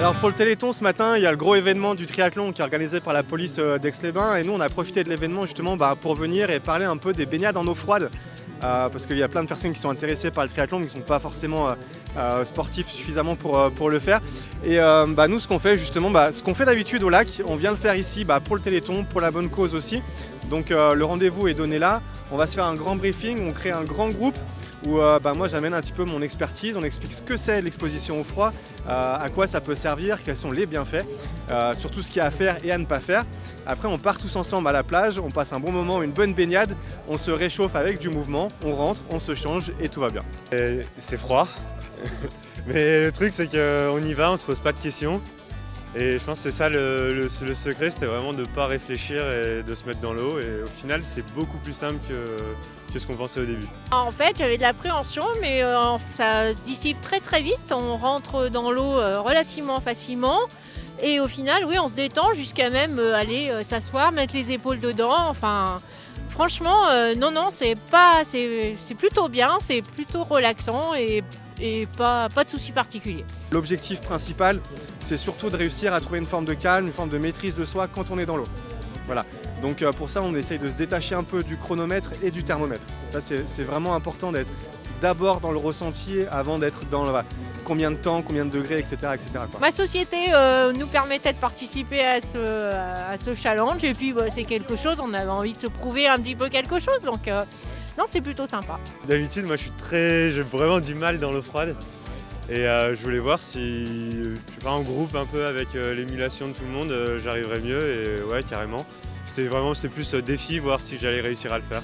Alors pour le Téléthon ce matin, il y a le gros événement du triathlon qui est organisé par la police d'Aix-les-Bains et nous on a profité de l'événement justement pour venir et parler un peu des baignades en eau froide parce qu'il y a plein de personnes qui sont intéressées par le triathlon mais qui ne sont pas forcément sportifs suffisamment pour le faire. Et nous ce qu'on fait justement, ce qu'on fait d'habitude au lac, on vient le faire ici pour le Téléthon, pour la bonne cause aussi. Donc le rendez-vous est donné là, on va se faire un grand briefing, on crée un grand groupe où moi j'amène un petit peu mon expertise, on explique ce que c'est l'exposition au froid, à quoi ça peut servir, quels sont les bienfaits, surtout ce qu'il y a à faire et à ne pas faire. Après on part tous ensemble à la plage, on passe un bon moment, une bonne baignade, on se réchauffe avec du mouvement, on rentre, on se change et tout va bien. C'est froid, mais le truc c'est qu'on y va, on se pose pas de questions. Et je pense que c'est ça le secret, c'était vraiment de ne pas réfléchir et de se mettre dans l'eau. Et au final, c'est beaucoup plus simple que ce qu'on pensait au début. En fait, j'avais de l'appréhension, mais ça se dissipe très très vite. On rentre dans l'eau relativement facilement. Et au final, oui, on se détend jusqu'à même aller s'asseoir, mettre les épaules dedans. Enfin, franchement, c'est plutôt bien, c'est plutôt relaxant et pas de soucis particuliers. L'objectif principal, c'est surtout de réussir à trouver une forme de calme, une forme de maîtrise de soi quand on est dans l'eau. Voilà. Donc pour ça, on essaye de se détacher un peu du chronomètre et du thermomètre. Ça, c'est vraiment important d'être d'abord dans le ressenti avant d'être dans combien de temps, combien de degrés, etc. quoi. Ma société nous permettait de participer à ce challenge et puis c'est quelque chose, on avait envie de se prouver un petit peu quelque chose. Donc non, c'est plutôt sympa. D'habitude, moi j'ai vraiment du mal dans l'eau froide. Et je voulais voir si, en groupe un peu avec l'émulation de tout le monde, j'arriverais mieux et ouais, carrément. C'était plus défi, voir si j'allais réussir à le faire.